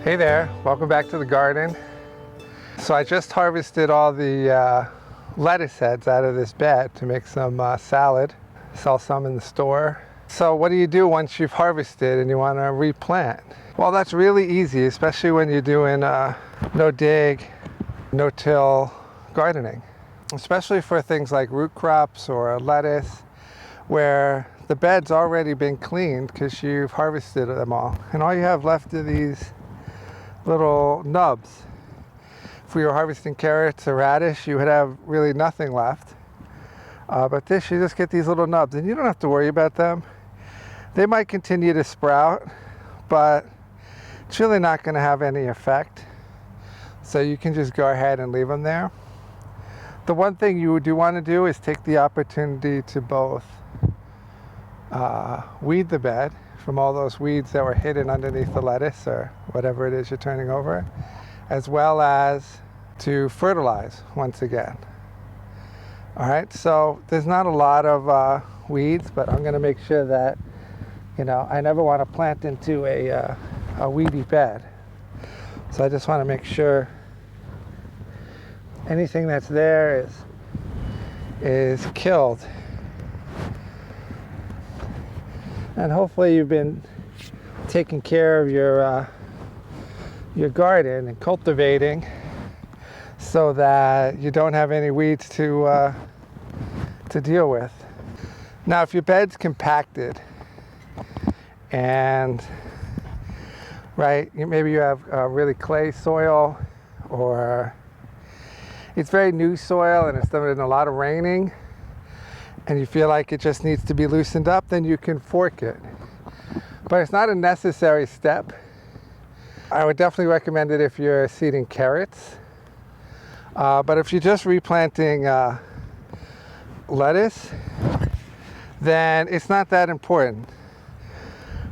Hey there, welcome back to the garden. So I just harvested all the lettuce heads out of this bed to make some salad, sell some in the store. So what do you do once you've harvested and you want to replant? Well, that's really easy, especially when you're doing no dig, no till gardening, especially for things like root crops or lettuce, where the bed's already been cleaned because you've harvested them all. And all you have left are these little nubs. If we were harvesting carrots or radish, you would have really nothing left. But this, you just get these little nubs, and you don't have to worry about them. They might continue to sprout, but it's really not going to have any effect. So you can just go ahead and leave them there. The one thing you do want to do is take the opportunity to both weed the bed from all those weeds that were hidden underneath the lettuce or whatever it is you're turning over, as well as to fertilize once again. All right, so there's not a lot of weeds, but I'm going to make sure that, you know, I never want to plant into a weedy bed. So I just want to make sure anything that's there is killed. And hopefully you've been taking care of your garden and cultivating so that you don't have any weeds to deal with. Now, if your bed's compacted and maybe you have really clay soil, or it's very new soil and it's done a lot of raining, and you feel like it just needs to be loosened up, then you can fork it. But it's not a necessary step. I would definitely recommend it if you're seeding carrots. But if you're just replanting lettuce, then it's not that important,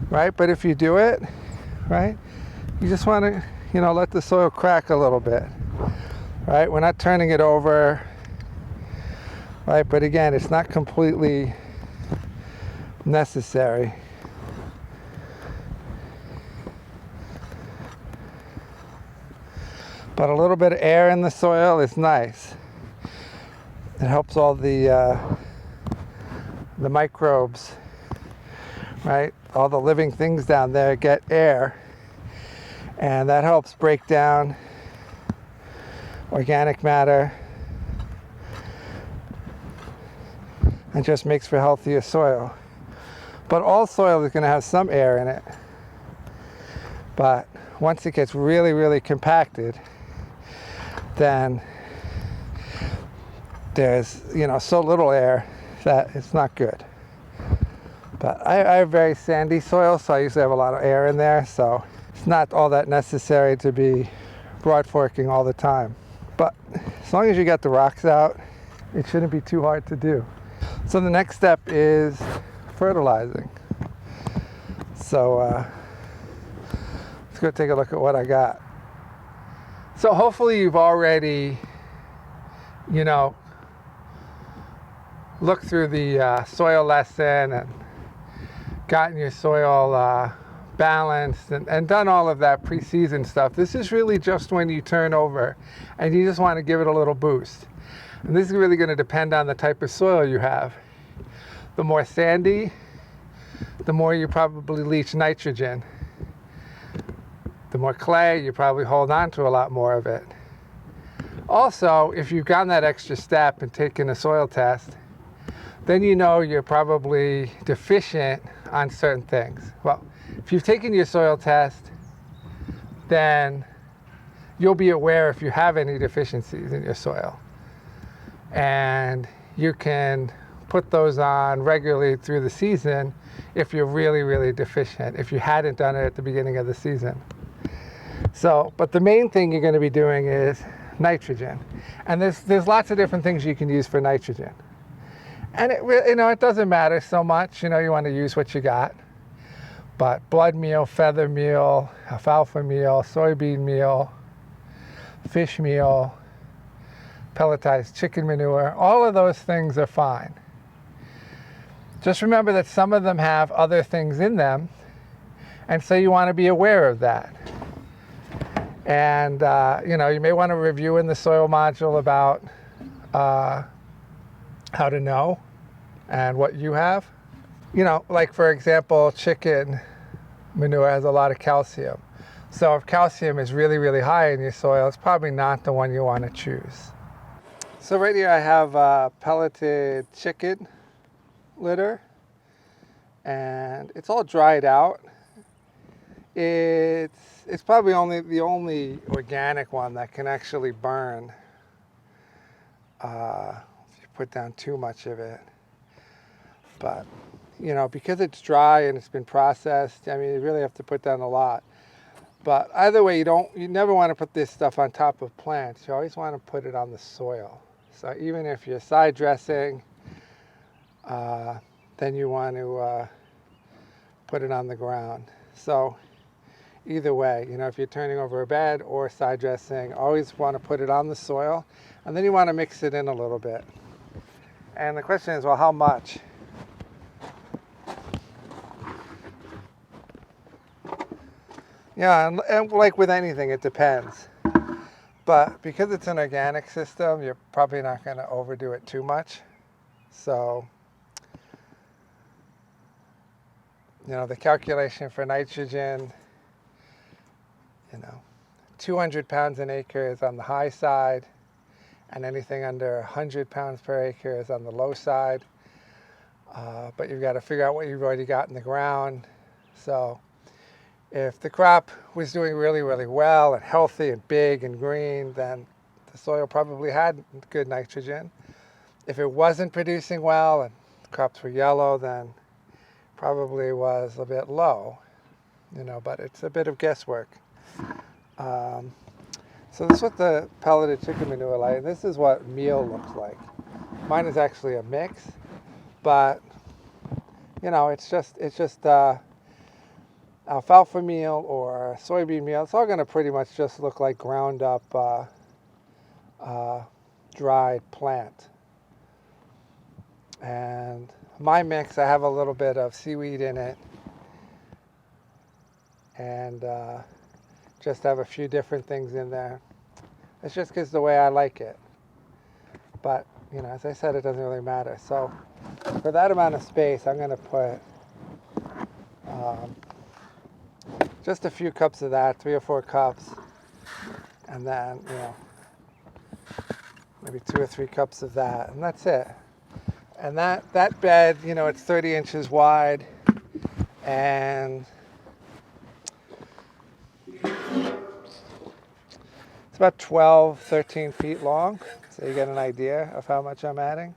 right? But if you do it, right, you just want to, you know, let the soil crack a little bit, right? We're not turning it over, right? But again, it's not completely necessary. But a little bit of air in the soil is nice. It helps all the microbes, right? All the living things down there get air, and that helps break down organic matter and just makes for healthier soil. But all soil is going to have some air in it. But once it gets really, really compacted, then there's, you know, so little air that it's not good. But I have very sandy soil, so I usually have a lot of air in there, so it's not all that necessary to be broad forking all the time. But as long as you get the rocks out, it shouldn't be too hard to do. So the next step is fertilizing. So let's go take a look at what I got. So hopefully you've already, you know, looked through the soil lesson and gotten your soil balanced and done all of that pre-season stuff. This is really just when you turn over and you just want to give it a little boost. And this is really going to depend on the type of soil you have. The more sandy, the more you probably leach nitrogen. The more clay, you probably hold on to a lot more of it. Also, if you've gone that extra step and taken a soil test, then you know you're probably deficient on certain things. Well, if you've taken your soil test, then you'll be aware if you have any deficiencies in your soil. And you can put those on regularly through the season if you're really, really deficient, if you hadn't done it at the beginning of the season. So, but the main thing you're going to be doing is nitrogen. And there's lots of different things you can use for nitrogen. And it doesn't matter so much, you want to use what you got. But blood meal, feather meal, alfalfa meal, soybean meal, fish meal, pelletized chicken manure, all of those things are fine. Just remember that some of them have other things in them, and so you want to be aware of that. And you may want to review in the soil module about how to know and what you have. Like for example, chicken manure has a lot of calcium. So if calcium is really, really high in your soil, it's probably not the one you want to choose. So right here I have pelleted chicken litter, and it's all dried out. It's probably the only organic one that can actually burn if you put down too much of it. But because it's dry and it's been processed, I mean, you really have to put down a lot. But either way, you never want to put this stuff on top of plants. You always want to put it on the soil. So even if you're side dressing, then you want to put it on the ground. So either way, if you're turning over a bed or side dressing, always want to put it on the soil, and then you want to mix it in a little bit. And the question is, well, how much? Yeah, and like with anything, it depends. But because it's an organic system, you're probably not going to overdo it too much. So, the calculation for nitrogen, 200 pounds an acre is on the high side, and anything under 100 pounds per acre is on the low side. But you've got to figure out what you've already got in the ground. So if the crop was doing really, really well and healthy and big and green, then the soil probably had good nitrogen. If it wasn't producing well and the crops were yellow, then probably was a bit low, but it's a bit of guesswork. So this is what the pelleted chicken manure like. This is what meal looks like. Mine is actually a mix, but it's just alfalfa meal or soybean meal. It's all going to pretty much just look like ground up dried plant. And my mix, I have a little bit of seaweed in it, and just have a few different things in there. It's just because the way I like it. But as I said, it doesn't really matter. So for that amount of space, I'm going to put just a few cups of that, 3 or 4 cups, and then maybe 2 or 3 cups of that, and that's it. And that bed, it's 30 inches wide, and it's about 12, 13 feet long, so you get an idea of how much I'm adding.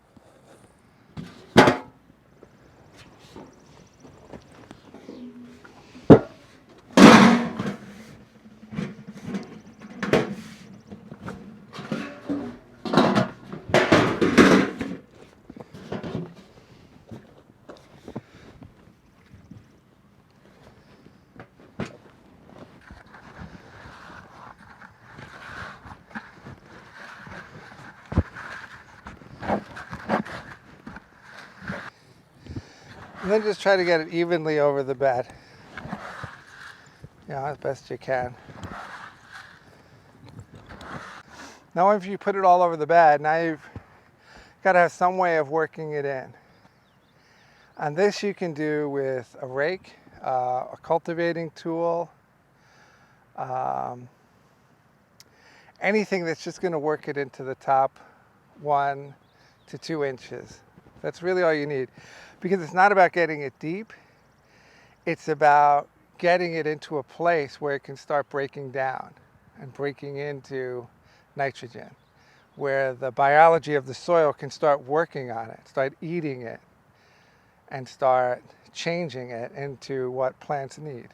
And then just try to get it evenly over the bed, as best you can. Now if you put it all over the bed, now you've got to have some way of working it in. And this you can do with a rake, a cultivating tool, anything that's just going to work it into the top 1 to 2 inches. That's really all you need, because it's not about getting it deep. It's about getting it into a place where it can start breaking down and breaking into nitrogen, where the biology of the soil can start working on it, start eating it, and start changing it into what plants need.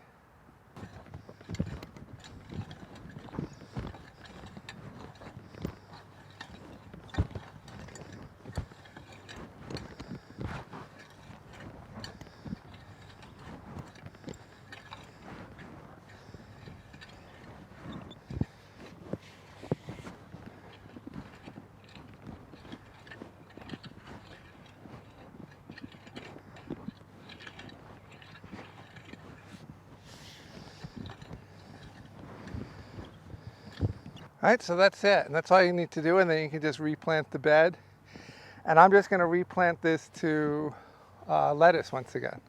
All right, so that's it. And that's all you need to do. And then you can just replant the bed. And I'm just going to replant this to lettuce once again.